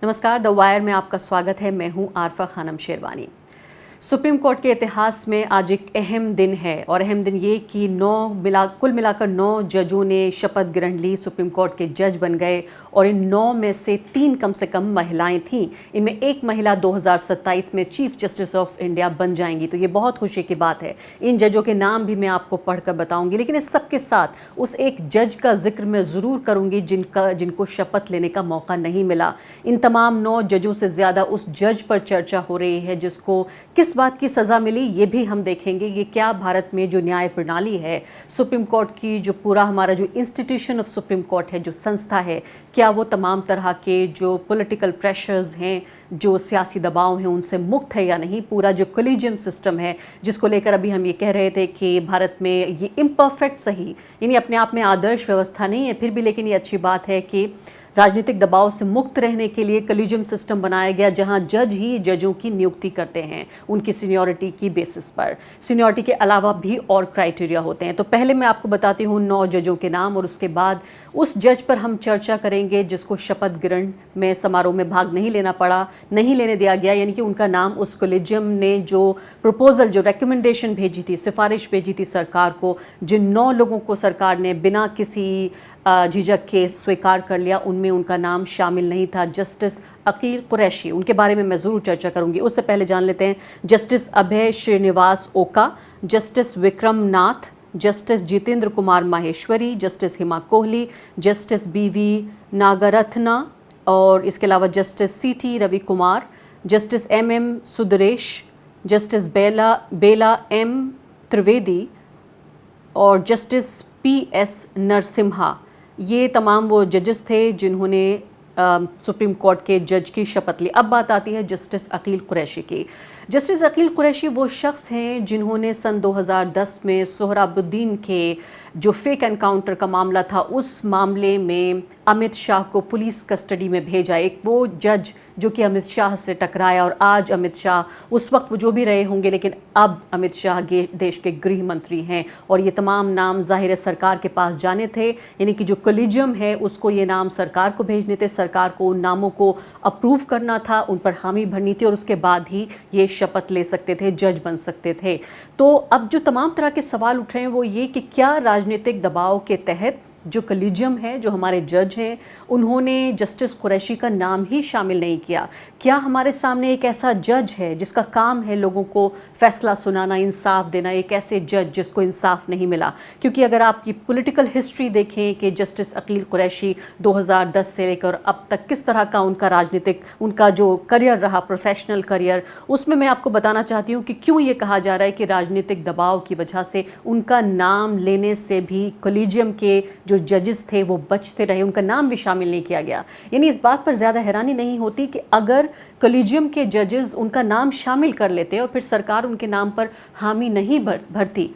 नमस्कार, the wire में आपका स्वागत है। मैं हूं आरफा खानम शेरवानी। सुप्रीम कोर्ट के इतिहास में आज एक अहम दिन है और अहम दिन ये कि कुल मिलाकर 9 जजों ने शपथ ग्रहण ली, सुप्रीम कोर्ट के जज बन गए और इन 9 में से 3 कम से कम महिलाएं थीं। इनमें एक महिला 2027 में चीफ जस्टिस ऑफ इंडिया बन जाएंगी, तो ये बहुत खुशी की बात है। इन जजों के नाम भी मैं आपको पढ़कर बताऊंगी, लेकिन इस सब के साथ उस एक जज का जिक्र मैं ज़रूर करूंगी जिनको शपथ लेने का मौका नहीं मिला। इन तमाम 9 जजों से ज़्यादा उस जज पर चर्चा हो रही है जिसको किस बात की सज़ा मिली, ये भी हम देखेंगे। ये क्या भारत में जो न्याय प्रणाली है, सुप्रीम कोर्ट की जो पूरा हमारा जो इंस्टीट्यूशन ऑफ सुप्रीम कोर्ट है, जो संस्था है, क्या वो तमाम तरह के जो पॉलिटिकल प्रेशर्स हैं, जो सियासी दबाव हैं, उनसे मुक्त है या नहीं। पूरा जो कोलिजियम सिस्टम है जिसको लेकर अभी हम ये कह रहे थे कि भारत में ये इम्परफेक्ट सही, यानी अपने आप में आदर्श व्यवस्था नहीं है, फिर भी लेकिन ये अच्छी बात है कि राजनीतिक दबाव से मुक्त रहने के लिए कोलिजियम सिस्टम बनाया गया, जहां जज ही जजों की नियुक्ति करते हैं उनकी सीनियरिटी की बेसिस पर। सीनियरिटी के अलावा भी और क्राइटेरिया होते हैं। तो पहले मैं आपको बताती हूँ 9 जजों के नाम और उसके बाद उस जज पर हम चर्चा करेंगे जिसको शपथ ग्रहण में समारोह में भाग नहीं लेने दिया गया, यानी कि उनका नाम उस कोलिजियम ने जो प्रपोजल, जो रिकमेंडेशन भेजी थी, सिफारिश भेजी थी सरकार को, जिन 9 लोगों को सरकार ने बिना किसी झिझक के स्वीकार कर लिया, उनमें उनका नाम शामिल नहीं था। जस्टिस अकील कुरैशी, उनके बारे में मैं ज़रूर चर्चा करूंगी। उससे पहले जान लेते हैं justice Abhay Shrinivas Oka, justice Vikram Nath, justice Jitendra Kumar Maheshwari, justice Hima Kohli, justice BV Nagarathna और इसके अलावा justice CT Ravi Kumar, justice MM Sudresh, justice Bela M Trivedi और जस्टिस PS नरसिम्हा। ये तमाम वो जजेस थे जिन्होंने सुप्रीम कोर्ट के जज की शपथ ली। अब बात आती है जस्टिस अकील कुरैशी की। जस्टिस अकील कुरैशी वो शख्स हैं जिन्होंने सन 2010 में सोहराबुद्दीन के जो फेक एनकाउंटर का मामला था, उस मामले में अमित शाह को पुलिस कस्टडी में भेजा। एक वो जज जो कि अमित शाह से टकराया और आज अमित शाह, उस वक्त वो जो भी रहे होंगे लेकिन अब अमित शाह देश के गृह मंत्री हैं और ये तमाम नाम ज़ाहिर है सरकार के पास जाने थे, यानी कि जो कोलिजियम है उसको ये नाम सरकार को भेजने थे, सरकार को उन नामों को अप्रूव करना था, उन पर हामी भरनी थी और उसके बाद ही ये शपथ ले सकते थे, जज बन सकते थे। तो अब जो तमाम तरह के सवाल उठ रहे हैं वो ये कि क्या राजनीतिक दबाव के तहत जो कोलिजियम है, जो हमारे जज हैं, उन्होंने जस्टिस कुरैशी का नाम ही शामिल नहीं किया। क्या हमारे सामने एक ऐसा जज है जिसका काम है लोगों को फैसला सुनाना, इंसाफ देना, एक ऐसे जज जिसको इंसाफ नहीं मिला? क्योंकि अगर आपकी पॉलिटिकल हिस्ट्री देखें कि जस्टिस अकील कुरैशी 2010 से लेकर अब तक किस तरह का उनका जो करियर रहा, प्रोफेशनल करियर, उसमें मैं आपको बताना चाहती हूँ कि क्यों ये कहा जा रहा है कि राजनीतिक दबाव की वजह से उनका नाम लेने से भी कोलिजियम के जो जजेस थे वो बचते रहे, उनका नाम भी शामिल नहीं किया गया। यानी इस बात पर ज़्यादा हैरानी नहीं होती कि अगर कोलिजियम के जजेस उनका नाम शामिल कर लेते और फिर सरकार उनके नाम पर हामी नहीं भरती,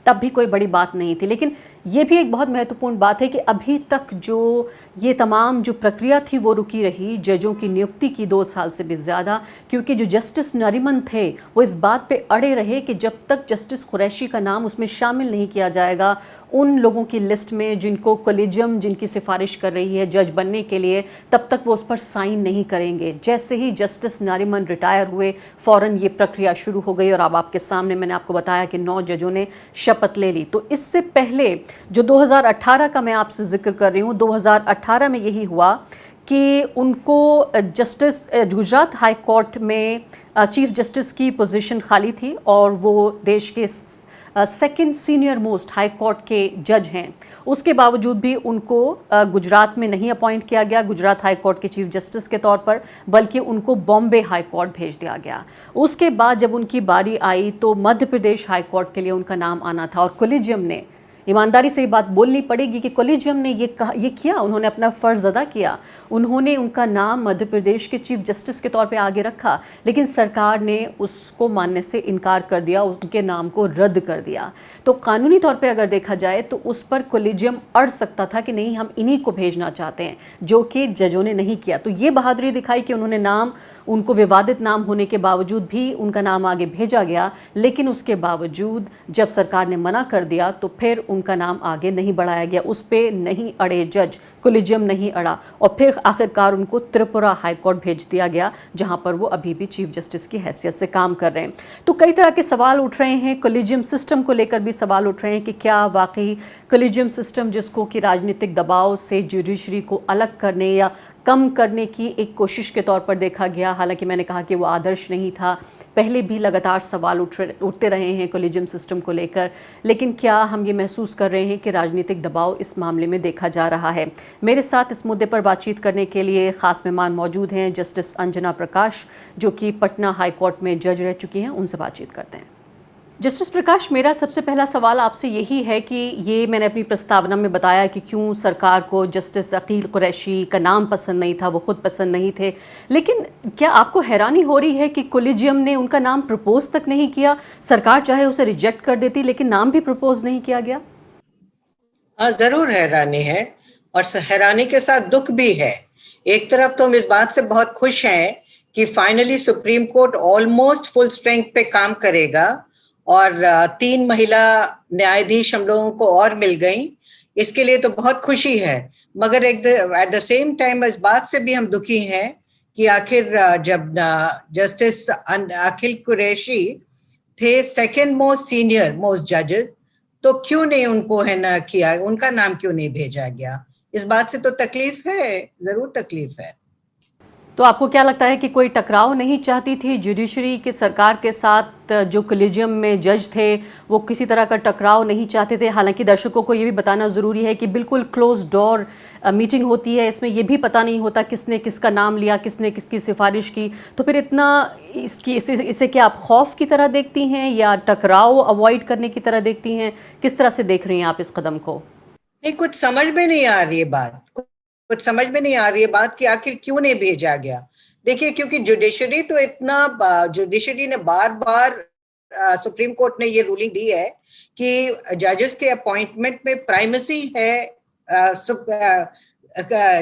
तब भी कोई बड़ी बात नहीं थी। लेकिन ये भी एक बहुत महत्वपूर्ण बात है कि अभी तक जो ये तमाम जो प्रक्रिया थी वो रुकी रही, जजों की नियुक्ति की 2 साल से भी ज़्यादा, क्योंकि जो जस्टिस नरीमन थे वो इस बात पे अड़े रहे कि जब तक जस्टिस कुरैशी का नाम उसमें शामिल नहीं किया जाएगा उन लोगों की लिस्ट में जिनको कोलिजियम जिनकी सिफारिश कर रही है जज बनने के लिए, तब तक वो उस पर साइन नहीं करेंगे। जैसे ही जस्टिस नरीमन रिटायर हुए, फ़ौरन ये प्रक्रिया शुरू हो गई और अब आपके सामने मैंने आपको बताया कि 9 जजों ने शपथ ले ली। तो इससे पहले जो 2018 का मैं आपसे जिक्र कर रही हूँ, 2018 में यही हुआ कि उनको जस्टिस गुजरात हाई कोर्ट में चीफ जस्टिस की पोजीशन खाली थी और वो देश के second senior most high court के जज हैं। उसके बावजूद भी उनको गुजरात में नहीं अपॉइंट किया गया गुजरात हाई कोर्ट के चीफ जस्टिस के तौर पर, बल्कि उनको बॉम्बे हाई कोर्ट भेज दिया गया। उसके बाद जब उनकी बारी आई तो मध्य प्रदेश हाई कोर्ट के लिए उनका नाम आना था और कोलिजियम ने, ईमानदारी से ये बात बोलनी पड़ेगी कि कोलिजियम ने ये किया, उन्होंने अपना फ़र्ज़ अदा किया, उन्होंने उनका नाम मध्य प्रदेश के चीफ जस्टिस के तौर पे आगे रखा, लेकिन सरकार ने उसको मानने से इनकार कर दिया, उनके नाम को रद्द कर दिया। तो कानूनी तौर पे अगर देखा जाए तो उस पर कोलिजियम अड़ सकता था कि नहीं, हम इन्हीं को भेजना चाहते हैं, जो कि जजों ने नहीं किया। तो ये बहादुरी दिखाई कि उन्होंने नाम, उनको विवादित नाम होने के बावजूद भी उनका नाम आगे भेजा गया, लेकिन उसके बावजूद जब सरकार ने मना कर दिया तो फिर उनका नाम आगे नहीं बढ़ाया गया, उस पे नहीं अड़े जज, कोलिजियम नहीं अड़ा और फिर आखिरकार उनको त्रिपुरा हाई कोर्ट भेज दिया गया जहां पर वो अभी भी चीफ जस्टिस की हैसियत से काम कर रहे हैं। तो कई तरह के सवाल उठ रहे हैं, कोलिजियम सिस्टम को लेकर भी सवाल उठ रहे हैं कि क्या वाकई कोलिजियम सिस्टम, जिसको कि राजनीतिक दबाव से जुडिशरी को अलग करने या कम करने की एक कोशिश के तौर पर देखा गया, हालांकि मैंने कहा कि वो आदर्श नहीं था, पहले भी लगातार सवाल उठते रहे हैं कोलिजियम सिस्टम को लेकर, लेकिन क्या हम ये महसूस कर रहे हैं कि राजनीतिक दबाव इस मामले में देखा जा रहा है? मेरे साथ इस मुद्दे पर बातचीत करने के लिए खास मेहमान मौजूद हैं, जस्टिस अंजना प्रकाश, जो कि पटना हाई कोर्ट में जज रह चुकी हैं, उनसे बातचीत करते हैं। जस्टिस प्रकाश, मेरा सबसे पहला सवाल आपसे यही है कि ये मैंने अपनी प्रस्तावना में बताया कि क्यों सरकार को जस्टिस अकील कुरैशी का नाम पसंद नहीं था, वो खुद पसंद नहीं थे, लेकिन क्या आपको हैरानी हो रही है कि कोलिजियम ने उनका नाम प्रपोज तक नहीं किया? सरकार चाहे उसे रिजेक्ट कर देती, लेकिन नाम भी प्रपोज नहीं किया गया। हाँ, जरूर हैरानी है और हैरानी के साथ दुख भी है। एक तरफ तो हम इस बात से बहुत खुश हैं कि finally supreme court almost full strength पे काम करेगा और 3 महिला न्यायाधीश हम लोगों को और मिल गई, इसके लिए तो बहुत खुशी है। मगर एट द सेम टाइम इस बात से भी हम दुखी हैं कि आखिर जब जस्टिस अखिल कुरैशी थे सेकेंड मोस्ट सीनियर मोस्ट जजेस, तो क्यों नहीं उनको है ना किया, उनका नाम क्यों नहीं भेजा गया? इस बात से तो तकलीफ है, जरूर तकलीफ है। तो आपको क्या लगता है कि कोई टकराव नहीं चाहती थी जुडिशरी के सरकार के साथ? जो कोलिजियम में जज थे वो किसी तरह का टकराव नहीं चाहते थे? हालांकि दर्शकों को ये भी बताना ज़रूरी है कि बिल्कुल क्लोज डोर मीटिंग होती है, इसमें ये भी पता नहीं होता किसने किसका नाम लिया, किसने किसकी सिफारिश की। तो फिर इतना इसे क्या आप खौफ की तरह देखती हैं या टकराव अवॉइड करने की तरह देखती हैं? किस तरह से देख रही हैं आप इस कदम को? नहीं, कुछ समझ में नहीं आ रही है बात, कुछ समझ में नहीं आ रही है बात कि आखिर क्यों नहीं भेजा गया। देखिए, क्योंकि जुडिशरी ने बार बार सुप्रीम कोर्ट ने ये रूलिंग दी है कि जजेस के अपॉइंटमेंट में प्राइमेसी है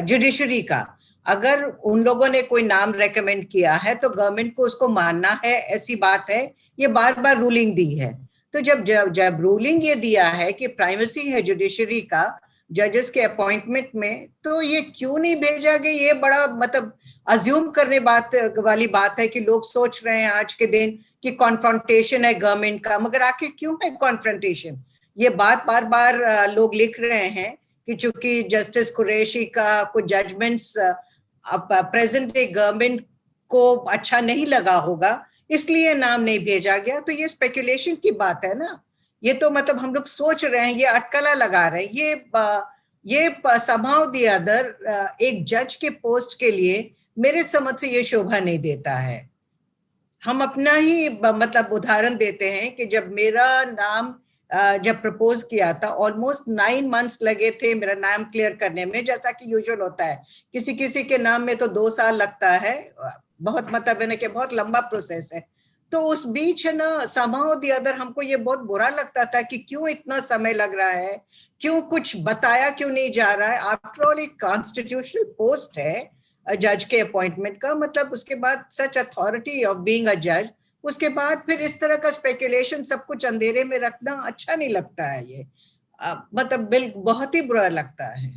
जुडिशरी का। अगर उन लोगों ने कोई नाम रेकमेंड किया है तो गवर्नमेंट को उसको मानना है, ऐसी बात है, ये बार बार रूलिंग दी है। तो जब जब जब रूलिंग ये दिया है कि प्राइमेसी है जुडिशरी का जजेस के अपॉइंटमेंट में, तो ये क्यों नहीं भेजा गया? ये बड़ा मतलब अज्यूम करने वाली बात है कि लोग सोच रहे हैं आज के दिन कि कॉन्फ्रंटेशन है गवर्नमेंट का, मगर आखिर क्यों है कॉन्फ्रंटेशन? ये बात बार बार लोग लिख रहे हैं कि चूंकि जस्टिस कुरैशी का कुछ जजमेंट्स प्रेजेंट डे गवर्नमेंट को अच्छा नहीं लगा होगा, इसलिए नाम नहीं भेजा गया। तो ये स्पेकुलेशन की बात है ना, ये तो मतलब हम लोग सोच रहे हैं, ये अटकला लगा रहे हैं। ये somehow the other एक जज के पोस्ट के लिए मेरे समझ से ये शोभा नहीं देता है। हम अपना ही मतलब उदाहरण देते हैं कि जब मेरा नाम जब प्रपोज किया था, ऑलमोस्ट 9 months लगे थे मेरा नाम क्लियर करने में, जैसा कि यूजुअल होता है। किसी किसी के नाम में तो 2 साल लगता है, बहुत मतलब है कि बहुत लंबा प्रोसेस है। तो उस बीच है ना, somehow the other हमको ये बहुत बुरा लगता था कि क्यों इतना समय लग रहा है, क्यों कुछ बताया क्यों नहीं जा रहा है। आफ्टर ऑल एक कॉन्स्टिट्यूशनल पोस्ट है जज के अपॉइंटमेंट का, मतलब उसके बाद सच अथॉरिटी ऑफ बीइंग अ जज, उसके बाद फिर इस तरह का स्पेकुलेशन सब कुछ अंधेरे में रखना अच्छा नहीं लगता है। ये मतलब बहुत ही बुरा लगता है।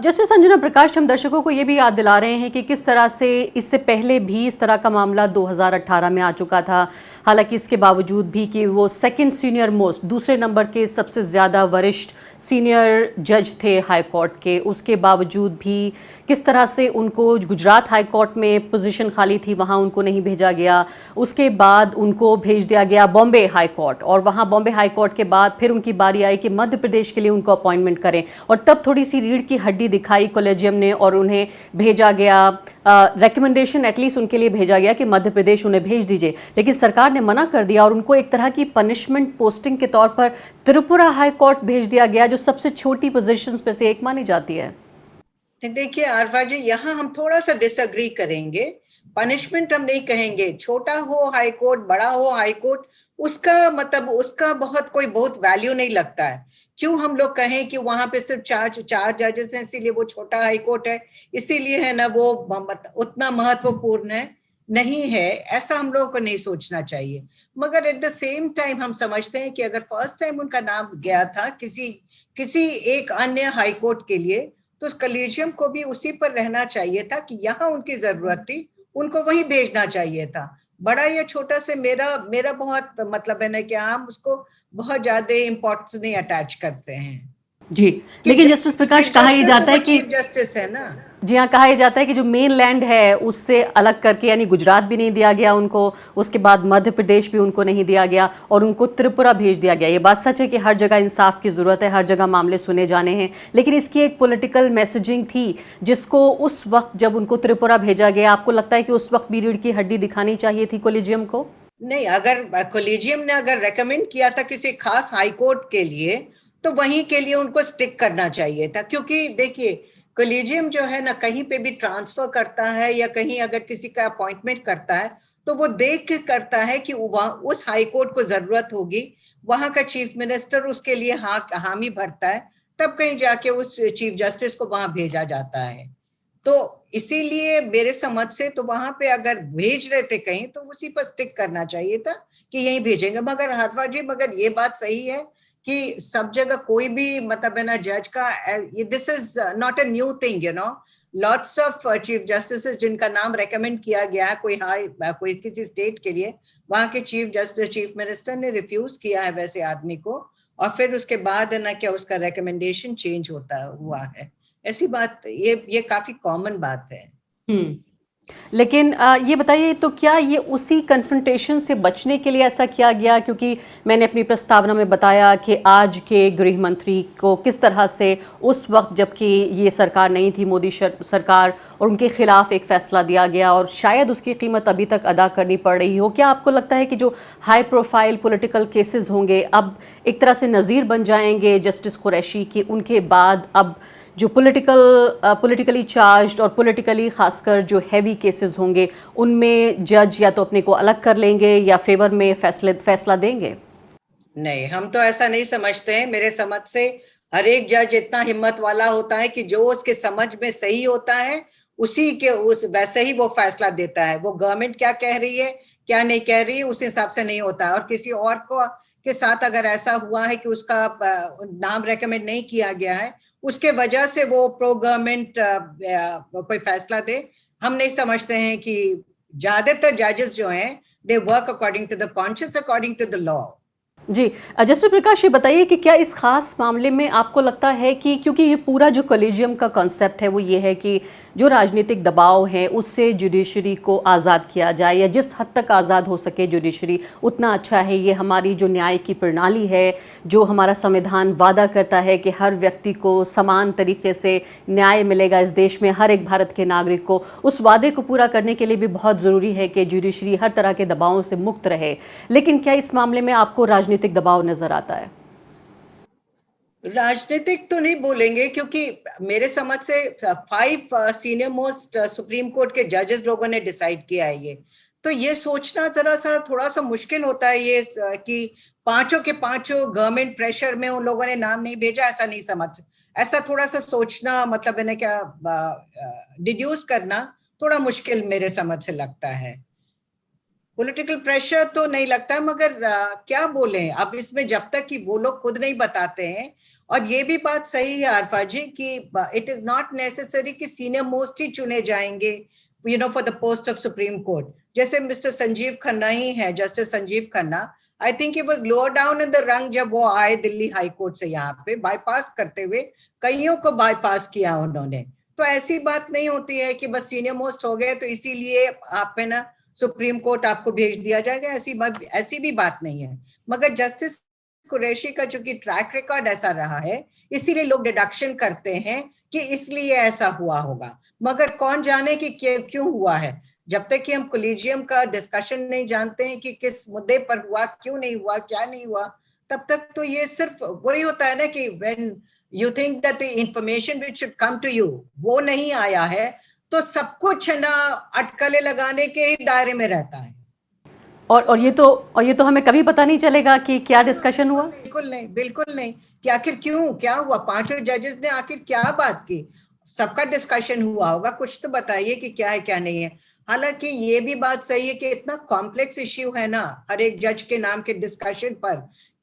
जस्टिस अंजना प्रकाश, हम दर्शकों को ये भी याद दिला रहे हैं कि किस तरह से इससे पहले भी इस तरह का मामला 2018 में आ चुका था। हालांकि इसके बावजूद भी कि वो सेकंड सीनियर मोस्ट, दूसरे नंबर के सबसे ज़्यादा वरिष्ठ सीनियर जज थे हाई कोर्ट के, उसके बावजूद भी किस तरह से उनको गुजरात हाई कोर्ट में पोजीशन खाली थी, वहाँ उनको नहीं भेजा गया। उसके बाद उनको भेज दिया गया बॉम्बे हाई कोर्ट, और वहाँ बॉम्बे हाई कोर्ट के बाद फिर उनकी बारी आई कि मध्य प्रदेश के लिए उनको अपॉइंटमेंट करें, और तब थोड़ी सी रीढ़ की हड्डी दिखाई कॉलेजियम ने और उन्हें भेजा गया, रिकमेंडेशन एटलीस्ट उनके लिए भेजा गया कि मध्य प्रदेश उन्हें भेज दीजिए। लेकिन सरकार ने मना कर दिया और उनको एक तरह की पनिशमेंट पोस्टिंग के तौर पर त्रिपुरा हाई कोर्ट भेज दिया गया, जो सबसे छोटी पोजीशंस में से एक मानी जाती है। देखिए आरफा जी, यहाँ हम थोड़ा सा डिसएग्री करेंगे। पनिशमेंट हम नहीं कहेंगे, छोटा हो हाई कोर्ट बड़ा हो हाई कोर्ट, उसका मतलब उसका बहुत वैल्यू नहीं लगता है। क्यों हम लोग कहें कि वहां पे सिर्फ चार जजेस हैं इसीलिए वो छोटा हाई कोर्ट है, इसीलिए है ना वो उतना महत्वपूर्ण है। नहीं है, ऐसा हम लोगों को नहीं सोचना चाहिए। मगर एट द सेम टाइम हम समझते हैं कि अगर फर्स्ट टाइम उनका नाम गया था किसी किसी एक अन्य हाई कोर्ट के लिए, तो कॉलेजियम को भी उसी पर रहना चाहिए था कि यहाँ उनकी जरूरत थी, उनको वहीं भेजना चाहिए था। बड़ा या छोटा से मेरा मेरा बहुत मतलब है ना कि हम उसको बहुत ज्यादा इम्पोर्टेंस नहीं अटैच करते हैं जी, कि लेकिन जस्टिस प्रकाश चीफ कहा ही जस्टिस तो जाता वो है कि चीफ जस्टिस है ना। जी हाँ, कहा ही जाता है कि जो मेन लैंड है उससे अलग करके, यानी गुजरात भी नहीं दिया गया उनको, उसके बाद मध्य प्रदेश भी उनको नहीं दिया गया और उनको त्रिपुरा भेज दिया गया। ये बात सच है कि हर जगह इंसाफ की ज़रूरत है, हर जगह मामले सुने जाने हैं, लेकिन इसकी एक पॉलिटिकल मैसेजिंग थी जिसको उस वक्त जब उनको त्रिपुरा भेजा गया, आपको लगता है कि उस वक्त भी रीढ़ की हड्डी दिखानी चाहिए थी कॉलेजियम को? नहीं, अगर कॉलेजियम ने अगर रेकमेंड किया था किसी खास हाई कोर्ट के लिए, तो वहीं के लिए उनको स्टिक करना चाहिए था। क्योंकि देखिए, कॉलेजियम जो है ना, कहीं पे भी ट्रांसफर करता है या कहीं अगर किसी का अपॉइंटमेंट करता है, तो वो देख के करता है कि वहां उस हाई कोर्ट को जरूरत होगी, वहां का चीफ मिनिस्टर उसके लिए हामी भरता है, तब कहीं जाके उस चीफ जस्टिस को वहां भेजा जाता है। तो इसीलिए मेरे समझ से तो वहां पे अगर भेज रहे थे कहीं, तो उसी पर स्टिक करना चाहिए था कि यहीं भेजेंगे। मगर हरफा जी, मगर ये बात सही है कि सब जगह कोई भी मतलब है ना जज का, this is not a new thing, lots of chief justice जिनका नाम रेकमेंड किया गया है कोई किसी स्टेट के लिए, वहां के चीफ जस्टिस चीफ मिनिस्टर ने रिफ्यूज किया है वैसे आदमी को, और फिर उसके बाद है ना क्या उसका रिकमेंडेशन चेंज हुआ है। ऐसी बात, ये काफी कॉमन बात है। हम्म। लेकिन ये बताइए, तो क्या ये उसी कन्फ्रंटेशन से बचने के लिए ऐसा किया गया? क्योंकि मैंने अपनी प्रस्तावना में बताया कि आज के गृह मंत्री को किस तरह से उस वक्त, जबकि ये सरकार नहीं थी, मोदी सरकार, और उनके खिलाफ एक फैसला दिया गया और शायद उसकी कीमत अभी तक अदा करनी पड़ रही हो। क्या आपको लगता है कि जो हाई प्रोफाइल पॉलिटिकल केसेस होंगे अब एक तरह से नज़ीर बन जाएंगे जस्टिस कुरैशी की, उनके बाद अब जो पॉलिटिकली चार्ज्ड और पॉलिटिकली खासकर जो हैवी केसेस होंगे उनमें जज या तो अपने को अलग कर लेंगे या फेवर में फैसला देंगे? नहीं, हम तो ऐसा नहीं समझते हैं। मेरे समझ से हर एक जज इतना हिम्मत वाला होता है कि जो उसके समझ में सही होता है उसी के उस वैसे ही वो फैसला देता है। वो गवर्नमेंट क्या कह रही है क्या नहीं कह रही है उस हिसाब से नहीं होता है। और किसी और को के साथ अगर ऐसा हुआ है कि उसका नाम रेकमेंड नहीं किया गया है, उसके वजह से वो प्रो गवर्नमेंट कोई फैसला दे, हम नहीं समझते हैं कि ज्यादातर जजेस जो हैं they work according to the conscious, according to the law. जी, जस्टिस प्रकाश, ये बताइए कि क्या इस खास मामले में आपको लगता है कि, क्योंकि ये पूरा जो कॉलेजियम का कॉन्सेप्ट है वो ये है कि जो राजनीतिक दबाव है उससे जुडिशरी को आज़ाद किया जाए, या जिस हद तक आज़ाद हो सके जुडिशरी उतना अच्छा है। ये हमारी जो न्याय की प्रणाली है, जो हमारा संविधान वादा करता है कि हर व्यक्ति को समान तरीके से न्याय मिलेगा इस देश में, हर एक भारत के नागरिक को, उस वादे को पूरा करने के लिए भी बहुत ज़रूरी है कि जुडिशरी हर तरह के दबावों से मुक्त रहे। लेकिन क्या इस मामले में आपको राजनीतिक दबाव नजर आता है? राजनीतिक तो नहीं बोलेंगे, क्योंकि मेरे समझ से 5 सीनियर मोस्ट सुप्रीम कोर्ट के जजेस लोगों ने डिसाइड किया है ये। तो ये सोचना जरा सा थोड़ा सा मुश्किल होता है ये कि पांचों के पांचों गवर्नमेंट प्रेशर में उन लोगों ने नाम नहीं भेजा, ऐसा नहीं समझ, ऐसा थोड़ा सा सोचना मतलब है ना क्या डिड्यूस करना थोड़ा मुश्किल मेरे समझ से लगता है। पॉलिटिकल प्रेशर तो नहीं लगता, मगर क्या बोले अब इसमें, जब तक कि वो लोग खुद नहीं बताते हैं। और ये भी बात सही है आरफा जी कि इट इज नॉट नेसेसरी कि सीनियर मोस्ट ही चुने जाएंगे for the post of supreme court. जैसे मिस्टर संजीव खन्ना ही है, justice Sanjeev Khanna, I think it was lower down in the रंग जब वो आए दिल्ली हाई कोर्ट से यहाँ पे बाईपास करते हुए, कईयों को बाईपास किया उन्होंने। तो ऐसी बात नहीं होती है कि बस सीनियर मोस्ट हो गए तो इसीलिए आप है ना सुप्रीम कोर्ट आपको भेज दिया जाएगा, ऐसी भी बात नहीं है। मगर जस्टिस कुरैशी का चूंकि ट्रैक रिकॉर्ड ऐसा रहा है, इसीलिए लोग डिडक्शन करते हैं कि इसलिए ऐसा हुआ होगा। मगर कौन जाने कि क्यों हुआ है। जब तक कि हम कॉलेजियम का डिस्कशन नहीं जानते हैं कि किस मुद्दे पर हुआ, क्यों नहीं हुआ, क्या नहीं हुआ, तब तक तो ये सिर्फ वही होता है ना कि when you think that the information which should come to you वो नहीं आया है, तो सब कुछ है ना अटकलें लगाने के ही दायरे में रहता है। और ये तो हमें कभी पता नहीं चलेगा कि क्या डिस्कशन हुआ। बिल्कुल नहीं, बिल्कुल नहीं कि आखिर क्यों क्या हुआ, पांचों जजेस ने आखिर क्या बात की। सबका डिस्कशन हुआ होगा, कुछ तो बताइए कि क्या है क्या नहीं है। हालांकि ये भी बात सही है कि इतना कॉम्प्लेक्स इश्यू है ना हर एक जज के नाम के डिस्कशन पर,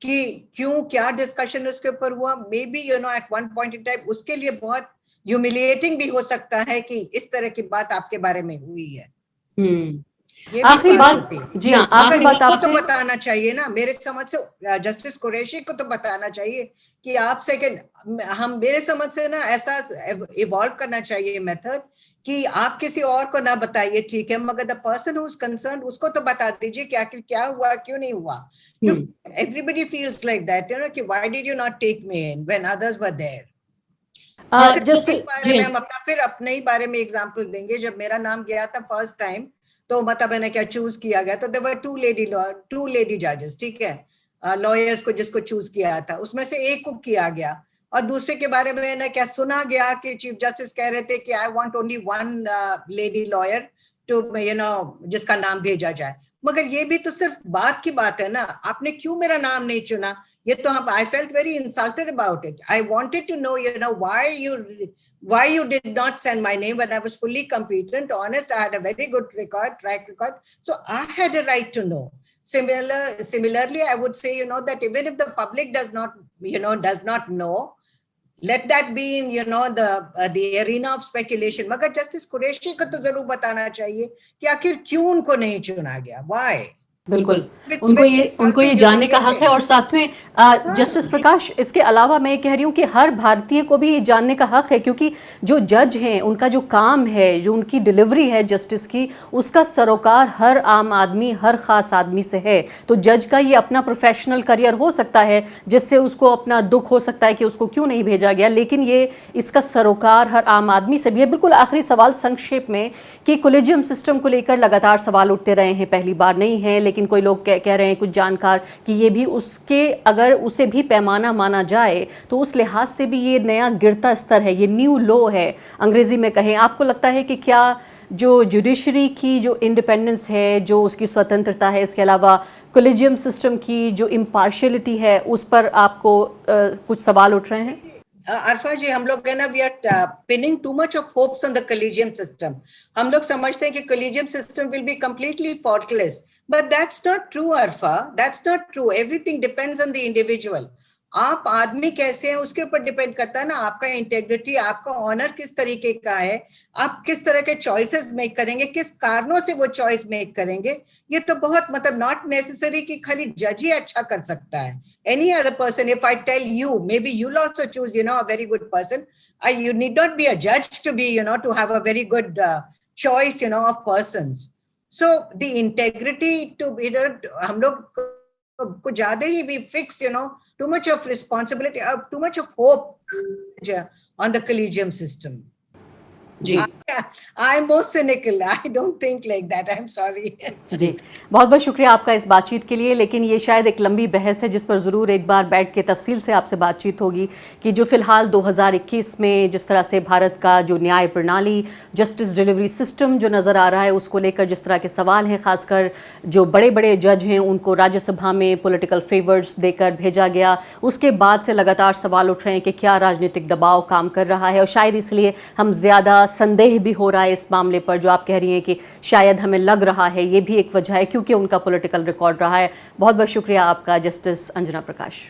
कि क्यों क्या डिस्कशन उसके ऊपर हुआ, maybe at one point in time उसके लिए बहुत ह्यूमिलिएटिंग भी हो सकता है कि इस तरह की बात आपके बारे में हुई है। ये भी आखिरी बात बात, होती है। जी हाँ, मगर आखिरी बात उनको तो आपसे। बताना चाहिए ना, मेरे समझ से जस्टिस कुरैशी को तो बताना चाहिए कि आप सेकंड, हम मेरे समझ से ना ऐसा इवॉल्व करना चाहिए मेथड कि आप किसी और को ना बताइए, ठीक है, मगर the person who is concern उसको तो बता दीजिए कि आखिर क्या हुआ क्यों नहीं हुआ। एवरीबडी फील्स लाइक दैट, कि why did you not take me in when others were there. जैसे जैसे के बारे में हम अपने ही बारे में एग्जांपल देंगे। जब मेरा नाम गया था फर्स्ट टाइम, तो मतलब मैंने क्या चूज किया गया, तो देयर वर टू लेडी जजेस, ठीक है, लॉयर्स को जिसको चूज किया था उसमें से एक को किया गया, और दूसरे के बारे में मैंने क्या सुना गया कि चीफ जस्टिस कह रहे थे कि I want only one lady lawyer to जिसका नाम भेजा जाए। मगर ये भी तो सिर्फ बात की बात है ना, आपने क्यों मेरा नाम नहीं चुना, ये तो हम, I felt very insulted about it. I wanted to know, why you did not send my name when I was fully competent, honest. I had a very good track record. So I had a right to know. Similarly, I would say, that even if the public does not know, let that be in, the arena of speculation. मगर justice Qureshi को तो जरूर बताना चाहिए कि आखिर क्यों उनको नहीं चुना गया, why? बिल्कुल, It's उनको very ये insulting, जानने का हक है। humiliating. और साथ में जस्टिस प्रकाश, इसके अलावा मैं कह रही हूँ कि हर भारतीय को भी ये जानने का हक है, क्योंकि जो जज हैं उनका जो काम है, जो उनकी डिलीवरी है जस्टिस की, उसका सरोकार हर आम आदमी, हर ख़ास आदमी से है। तो जज का ये अपना प्रोफेशनल करियर हो सकता है, जिससे उसको अपना दुख हो सकता है कि उसको क्यों नहीं भेजा गया, लेकिन ये इसका सरोकार हर आम आदमी से भी है। बिल्कुल आखिरी सवाल संक्षेप में, कि कोलेजियम सिस्टम को लेकर लगातार सवाल उठते रहे हैं, पहली बार नहीं है, लेकिन कोई लोग कह रहे हैं, कुछ जानकार, कि ये भी अगर उसे भी पैमाना माना जाए तो उस लिहाज से भी ये नया गिरता स्तर है, ये न्यू लो है अंग्रेजी में कहें। आपको लगता है कि क्या जो जुडिशरी की जो इंडिपेंडेंस है, जो उसकी स्वतंत्रता है, इसके अलावा कोलेजियम सिस्टम की जो इम्पार्शियलिटी है, उस पर आपको कुछ सवाल उठ रहे हैं? अरफा जी, हम लोग है ना, we are pinning too much of hopes on the collegium system. हम लोग समझते हैं कि collegium system will be completely faultless, but that's not true Arfa, that's not true. Everything depends on the individual. आप आदमी कैसे हैं उसके ऊपर डिपेंड करता है ना, आपका इंटेग्रिटी, आपका ऑनर किस तरीके का है, आप किस तरह के चॉइसेस मेक करेंगे, किस कारणों से वो चॉइस मेक करेंगे। ये तो बहुत, मतलब नॉट नेसेसरी कि खाली जज ही अच्छा कर सकता है। Any other person, if I tell you, maybe you'll also choose, a very good person. You need not be a judge to be, to have a very good choice, of persons. So the integrity to be, हम लोग को ज्यादा ही we fix, too much of responsibility, too much of hope on the collegium system. Ji, I'm more cynical. I don't think like that. I'm sorry. जी, बहुत बहुत शुक्रिया आपका इस बातचीत के लिए। लेकिन ये शायद एक लंबी बहस है, जिस पर ज़रूर एक बार बैठ के तफसील से आपसे बातचीत होगी, कि जो फ़िलहाल 2021 में जिस तरह से भारत का जो न्याय प्रणाली, जस्टिस डिलीवरी सिस्टम जो नज़र आ रहा है, उसको लेकर जिस तरह के सवाल हैं, ख़ासकर जो बड़े बड़े जज हैं उनको राज्यसभा में पॉलिटिकल फेवर्स देकर भेजा गया, उसके बाद से लगातार सवाल उठ रहे हैं कि क्या राजनीतिक दबाव काम कर रहा है। और शायद इसलिए हम ज़्यादा संदेह भी हो रहा है इस मामले पर, जो आप कह रही हैं कि शायद हमें लग रहा है, ये भी एक वजह है, क्योंकि उनका पॉलिटिकल रिकॉर्ड रहा है। बहुत बहुत शुक्रिया आपका justice Anjana Prakash.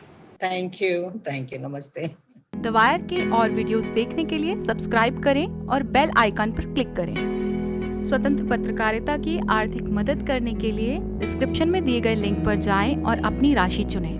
Thank you, नमस्ते। द वायर के और वीडियोस देखने के लिए सब्सक्राइब करें और बेल आइकन पर क्लिक करें। स्वतंत्र पत्रकारिता की आर्थिक मदद करने के लिए डिस्क्रिप्शन में दिए गए लिंक पर जाएं और अपनी राशि चुनें।